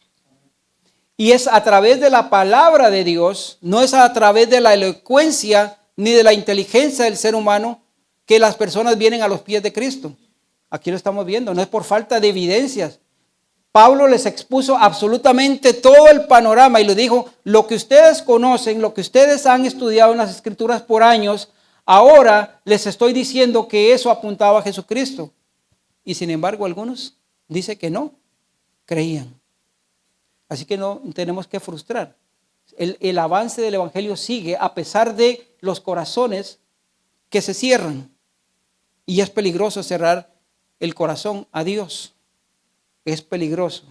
Speaker 2: Y es a través de la palabra de Dios, no es a través de la elocuencia ni de la inteligencia del ser humano que las personas vienen a los pies de Cristo. Aquí lo estamos viendo, no es por falta de evidencias. Pablo les expuso absolutamente todo el panorama y le dijo, lo que ustedes conocen, lo que ustedes han estudiado en las Escrituras por años, ahora les estoy diciendo que eso apuntaba a Jesucristo. Y sin embargo, algunos dicen que no, creían. Así que no tenemos que frustrar. El avance del Evangelio sigue a pesar de los corazones que se cierran. Y es peligroso cerrar el corazón a Dios. Es peligroso.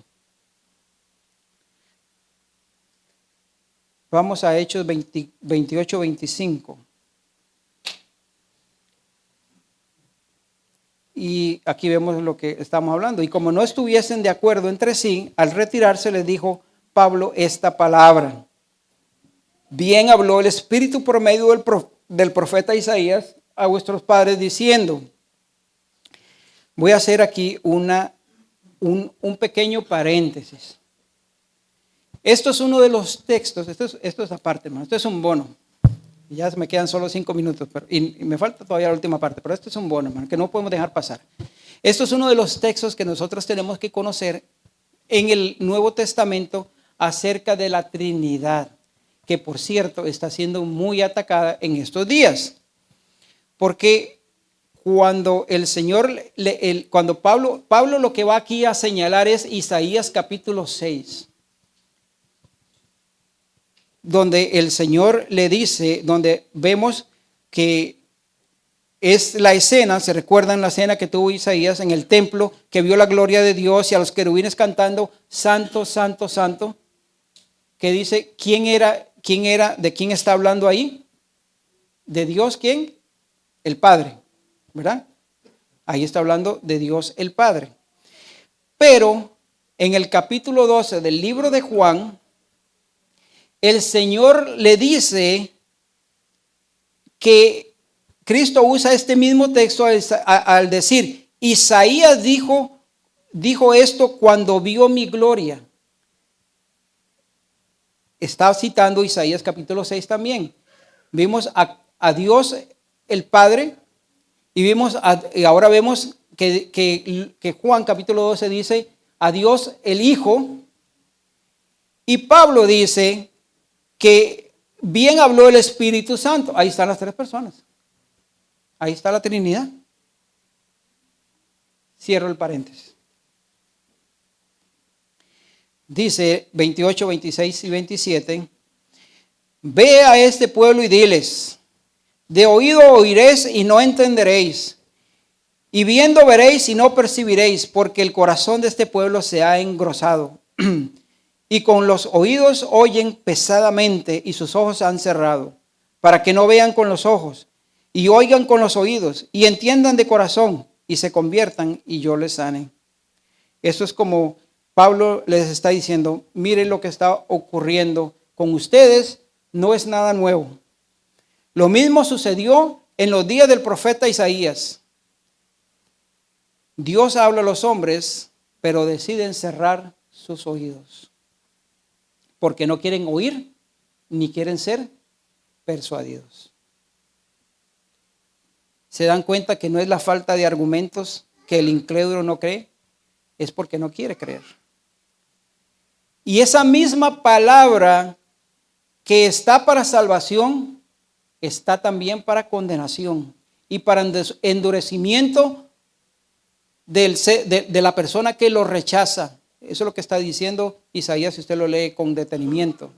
Speaker 2: Vamos a Hechos 28:25. Y aquí vemos lo que estamos hablando. Y como no estuviesen de acuerdo entre sí, al retirarse les dijo Pablo esta palabra. Bien habló el Espíritu por medio del profeta Isaías a vuestros padres diciendo. Voy a hacer aquí un pequeño paréntesis. Esto es uno de los textos, esto es aparte, hermano, esto es un bono. Ya me quedan solo 5 minutos, y me falta todavía la última parte, pero esto es un bono, hermano, que no podemos dejar pasar. Esto es uno de los textos que nosotros tenemos que conocer en el Nuevo Testamento acerca de la Trinidad, que por cierto está siendo muy atacada en estos días. Porque cuando el Señor, cuando Pablo lo que va aquí a señalar es Isaías capítulo 6. Donde el Señor le dice, donde vemos que es la escena, se recuerdan la escena que tuvo Isaías en el templo, que vio la gloria de Dios y a los querubines cantando, Santo, Santo, Santo, que dice, ¿quién era, de quién está hablando ahí? ¿De Dios quién? El Padre, ¿verdad? Ahí está hablando de Dios el Padre. Pero en el capítulo 12 del libro de Juan, el Señor le dice que Cristo usa este mismo texto al decir, Isaías dijo esto cuando vio mi gloria. Está citando Isaías capítulo 6 también. Vimos a Dios el Padre y ahora vemos que Juan capítulo 12 dice a Dios el Hijo, y Pablo dice que bien habló el Espíritu Santo. Ahí están las tres personas. Ahí está la Trinidad. Cierro el paréntesis. Dice 28, 26 y 27. Ve a este pueblo y diles: de oído oiréis y no entenderéis, y viendo veréis y no percibiréis, porque el corazón de este pueblo se ha engrosado, y con los oídos oyen pesadamente, y sus ojos se han cerrado, para que no vean con los ojos, y oigan con los oídos, y entiendan de corazón, y se conviertan, y yo les sane. Eso es como Pablo les está diciendo: miren lo que está ocurriendo con ustedes, no es nada nuevo. Lo mismo sucedió en los días del profeta Isaías. Dios habla a los hombres, pero deciden cerrar sus oídos, porque no quieren oír ni quieren ser persuadidos. ¿Se dan cuenta que no es la falta de argumentos que el incrédulo no cree? Es porque no quiere creer. Y esa misma palabra que está para salvación, está también para condenación y para endurecimiento de la persona que lo rechaza. Eso es lo que está diciendo Isaías, si usted lo lee con detenimiento.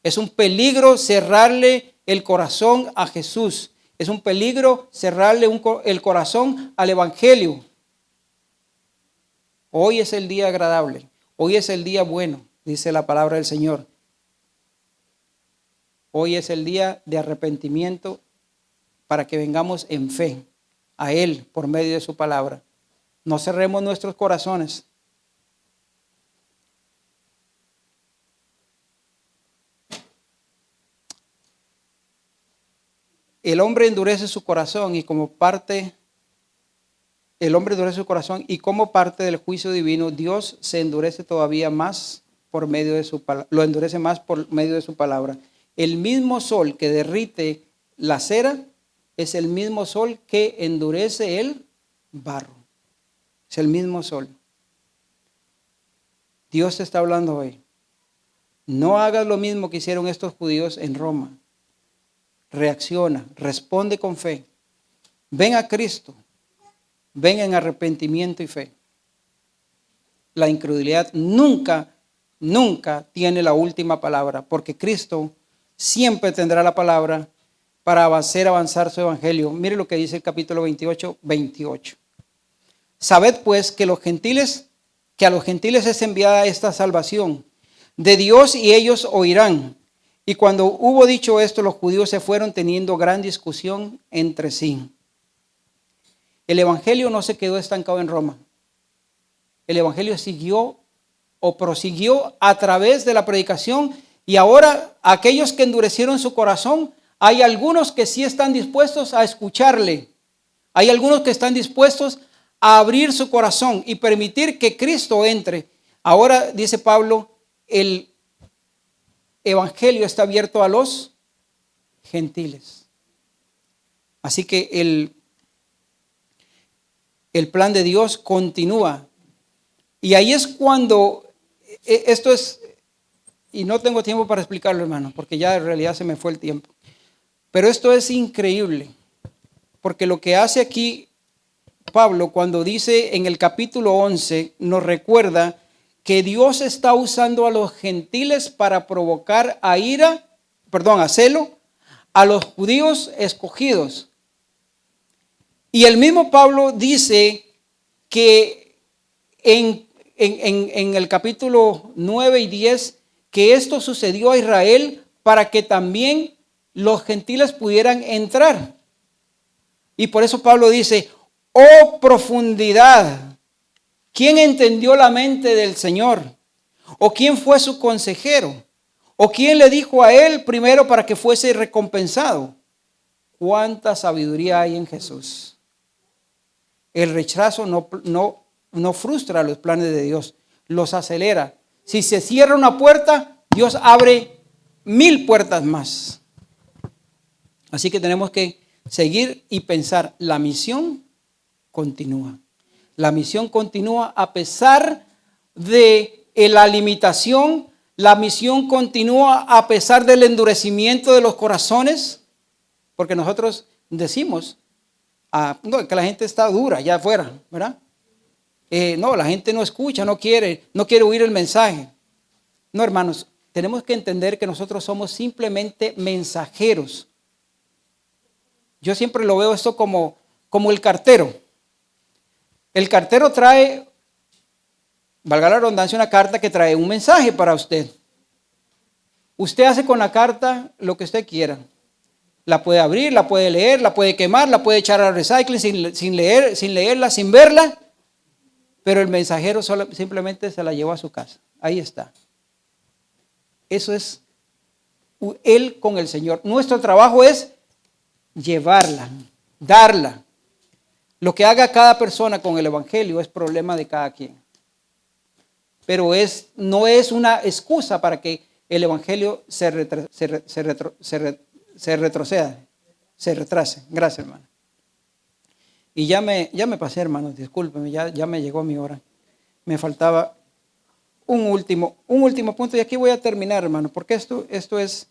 Speaker 2: Es un peligro cerrarle el corazón a Jesús. Es un peligro cerrarle el corazón al Evangelio. Hoy es el día agradable. Hoy es el día bueno, dice la palabra del Señor. Hoy es el día de arrepentimiento para que vengamos en fe a Él por medio de su palabra. No cerremos nuestros corazones. El hombre endurece su corazón y como parte del juicio divino, Dios se endurece todavía más por medio de lo endurece más por medio de su palabra. El mismo sol que derrite la cera es el mismo sol que endurece el barro. Es el mismo sol. Dios te está hablando hoy. No hagas lo mismo que hicieron estos judíos en Roma. Reacciona, responde con fe. Ven a Cristo. Ven en arrepentimiento y fe. La incredulidad nunca tiene la última palabra, porque Cristo siempre tendrá la palabra para hacer avanzar su evangelio. Mire lo que dice el capítulo 28. Sabed pues que a los gentiles es enviada esta salvación de Dios, y ellos oirán. Y cuando hubo dicho esto, los judíos se fueron teniendo gran discusión entre sí. El evangelio no se quedó estancado en Roma. El evangelio prosiguió a través de la predicación, y ahora aquellos que endurecieron su corazón, hay algunos que sí están dispuestos a escucharle. Hay algunos que están dispuestos a abrir su corazón y permitir que Cristo entre. Ahora, dice Pablo, el evangelio está abierto a los gentiles. Así que el plan de Dios continúa. Y ahí es cuando, esto es, y no tengo tiempo para explicarlo, hermano, porque ya en realidad se me fue el tiempo. Pero esto es increíble, porque lo que hace aquí Pablo cuando dice en el capítulo 11, nos recuerda que Dios está usando a los gentiles para provocar a celo a los judíos escogidos. Y el mismo Pablo dice que en el capítulo 9 y 10, que esto sucedió a Israel para que también los gentiles pudieran entrar. Y por eso Pablo dice: oh profundidad, ¿quién entendió la mente del Señor? ¿O quién fue su consejero? ¿O quién le dijo a él primero para que fuese recompensado? ¿Cuánta sabiduría hay en Jesús? El rechazo no frustra los planes de Dios, los acelera. Si se cierra una puerta, Dios abre 1000 puertas más. Así que tenemos que seguir y pensar, la misión continúa. La misión continúa a pesar de la limitación. La misión continúa a pesar del endurecimiento de los corazones. Porque nosotros decimos, no, que la gente está dura allá afuera, ¿verdad? No, la gente no escucha, no quiere oír el mensaje. No, hermanos, tenemos que entender que nosotros somos simplemente mensajeros. Yo siempre lo veo esto como el cartero. El cartero trae, valga la redundancia, una carta que trae un mensaje para usted. Usted hace con la carta lo que usted quiera. La puede abrir, la puede leer, la puede quemar, la puede echar al recycling sin leerla, sin verla. Pero el mensajero simplemente se la llevó a su casa. Ahí está. Eso es él con el Señor. Nuestro trabajo es llevarla, darla. Lo que haga cada persona con el Evangelio es problema de cada quien. Pero no es una excusa para que el Evangelio se retrase. Gracias, hermano. Y ya me pasé, hermanos, discúlpenme, ya me llegó mi hora. Me faltaba un último punto y aquí voy a terminar, hermano, porque esto es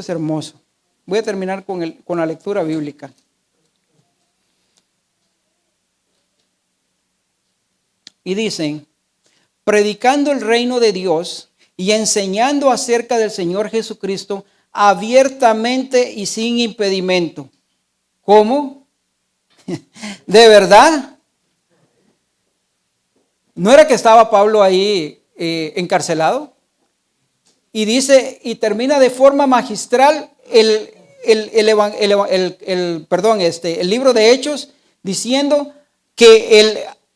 Speaker 2: hermoso. Voy a terminar con la lectura bíblica. Y dicen, predicando el reino de Dios y enseñando acerca del Señor Jesucristo abiertamente y sin impedimento. ¿Cómo? ¿De verdad? ¿No era que estaba Pablo ahí encarcelado? Y dice, y termina de forma magistral el libro de Hechos diciendo que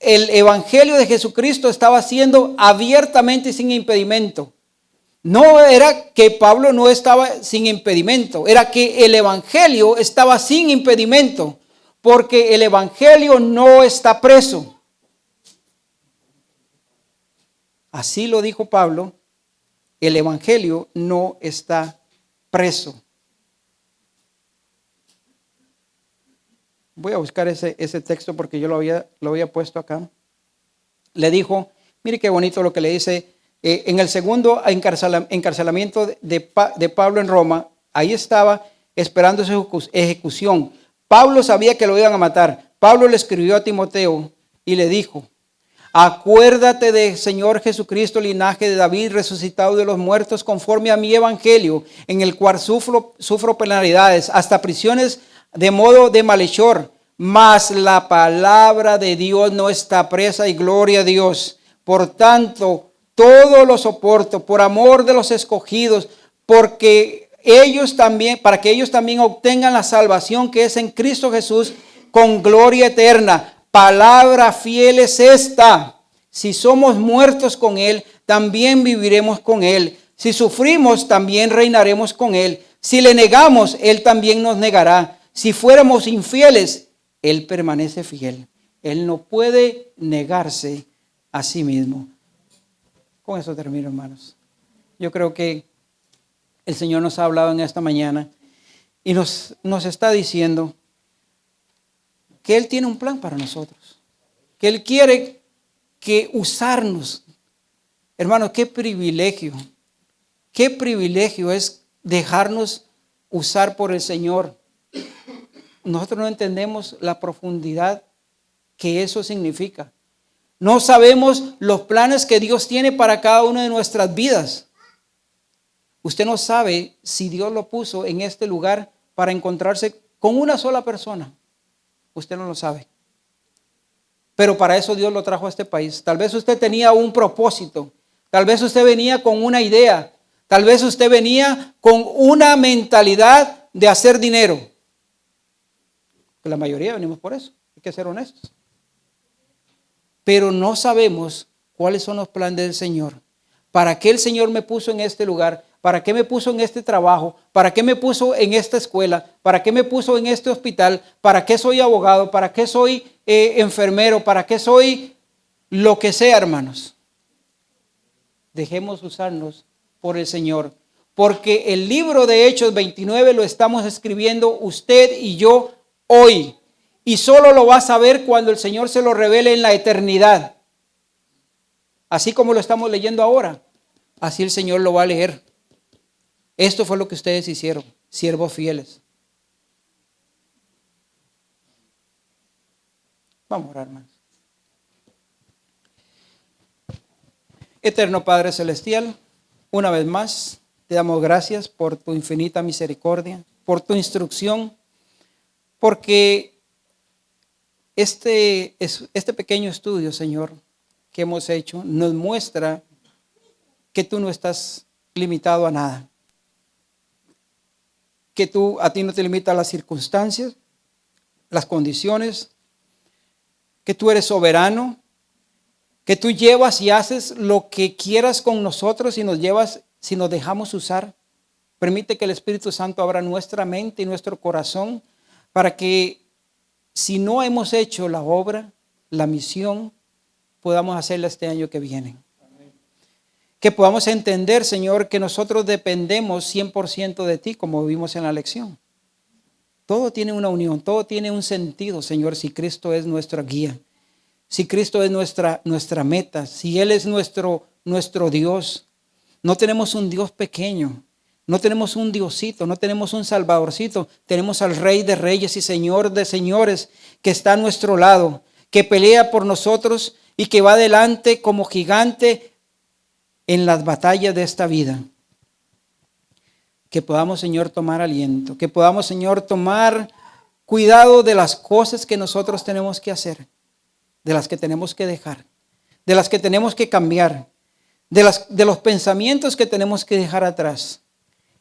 Speaker 2: el evangelio de Jesucristo estaba siendo abiertamente y sin impedimento. No era que Pablo no estaba sin impedimento, era que el evangelio estaba sin impedimento, porque el evangelio no está preso. Así lo dijo Pablo, el evangelio no está preso. Voy a buscar ese texto porque yo lo había puesto acá. Le dijo, mire qué bonito lo que le dice, en el segundo encarcelamiento de Pablo en Roma, ahí estaba esperando su ejecución. Pablo sabía que lo iban a matar. Pablo le escribió a Timoteo y le dijo, acuérdate del Señor Jesucristo, linaje de David, resucitado de los muertos, conforme a mi evangelio, en el cual sufro penalidades, hasta prisiones de modo de malhechor. Mas la palabra de Dios no está presa y gloria a Dios. Por tanto, todo lo soporto por amor de los escogidos, para que ellos también obtengan la salvación que es en Cristo Jesús con gloria eterna. Palabra fiel es esta: si somos muertos con Él, también viviremos con Él. Si sufrimos, también reinaremos con Él. Si le negamos, Él también nos negará. Si fuéramos infieles, Él permanece fiel. Él no puede negarse a sí mismo. Con eso termino, hermanos. Yo creo que el Señor nos ha hablado en esta mañana y nos está diciendo que Él tiene un plan para nosotros, que Él quiere usarnos. Hermanos, qué privilegio es dejarnos usar por el Señor. Nosotros no entendemos la profundidad que eso significa. No sabemos los planes que Dios tiene para cada una de nuestras vidas. Usted no sabe si Dios lo puso en este lugar para encontrarse con una sola persona. Usted no lo sabe. Pero para eso Dios lo trajo a este país. Tal vez usted tenía un propósito. Tal vez usted venía con una idea. Tal vez usted venía con una mentalidad de hacer dinero. La mayoría venimos por eso. Hay que ser honestos. Pero no sabemos cuáles son los planes del Señor. ¿Para qué el Señor me puso en este lugar? ¿Para qué me puso en este trabajo? ¿Para qué me puso en esta escuela? ¿Para qué me puso en este hospital? ¿Para qué soy abogado? ¿Para qué soy enfermero? ¿Para qué soy lo que sea, hermanos? Dejemos usarnos por el Señor. Porque el libro de Hechos 29 lo estamos escribiendo usted y yo hoy. Y solo lo vas a ver cuando el Señor se lo revele en la eternidad. Así como lo estamos leyendo ahora, así el Señor lo va a leer. Esto fue lo que ustedes hicieron, siervos fieles. Vamos a orar, hermanos. Eterno Padre Celestial, una vez más te damos gracias por tu infinita misericordia, por tu instrucción, porque este pequeño estudio, Señor, que hemos hecho, nos muestra que tú no estás limitado a nada. Que a ti no te limitan las circunstancias, las condiciones, que tú eres soberano, que tú llevas y haces lo que quieras con nosotros y si nos dejamos usar. Permite que el Espíritu Santo abra nuestra mente y nuestro corazón para que si no hemos hecho la obra, la misión, podamos hacerla este año que viene. Que podamos entender, Señor, que nosotros dependemos 100% de ti, como vimos en la lección. Todo tiene una unión, todo tiene un sentido, Señor, si Cristo es nuestra guía, si Cristo es nuestra meta, si Él es nuestro Dios. No tenemos un Dios pequeño, no tenemos un Diosito, no tenemos un Salvadorcito. Tenemos al Rey de Reyes y Señor de Señores que está a nuestro lado, que pelea por nosotros y que va adelante como gigante en las batallas de esta vida. Que podamos, Señor, tomar aliento, que podamos, Señor, tomar cuidado de las cosas que nosotros tenemos que hacer, de las que tenemos que dejar, de las que tenemos que cambiar, de los pensamientos que tenemos que dejar atrás,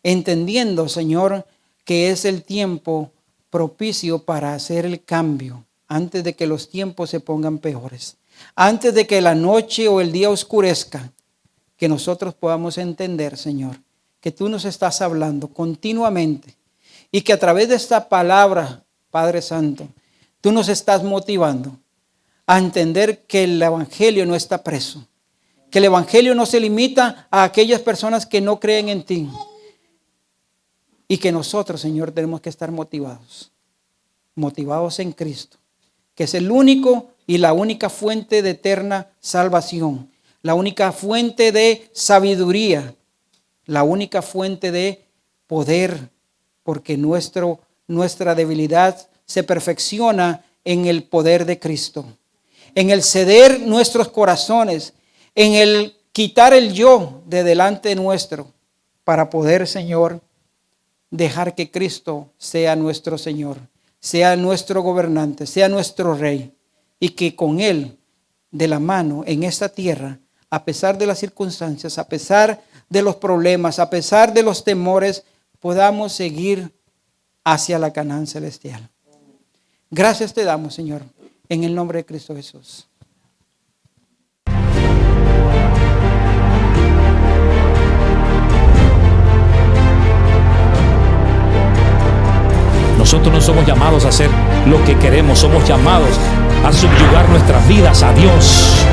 Speaker 2: entendiendo, Señor, que es el tiempo propicio para hacer el cambio antes de que los tiempos se pongan peores, antes de que la noche o el día oscurezca, que nosotros podamos entender, Señor, que tú nos estás hablando continuamente y que a través de esta palabra, Padre Santo, tú nos estás motivando a entender que el Evangelio no está preso, que el Evangelio no se limita a aquellas personas que no creen en ti y que nosotros, Señor, tenemos que estar motivados en Cristo, que es el único y la única fuente de eterna salvación, la única fuente de sabiduría, la única fuente de poder, porque nuestra debilidad se perfecciona en el poder de Cristo, en el ceder nuestros corazones, en el quitar el yo de delante nuestro, para poder, Señor, dejar que Cristo sea nuestro Señor, sea nuestro gobernante, sea nuestro Rey, y que con Él, de la mano en esta tierra, a pesar de las circunstancias, a pesar de los problemas, a pesar de los temores, podamos seguir hacia la Canaán celestial. Gracias te damos, Señor, en el nombre de Cristo Jesús.
Speaker 1: Nosotros no somos llamados a hacer lo que queremos, somos llamados a subyugar nuestras vidas a Dios.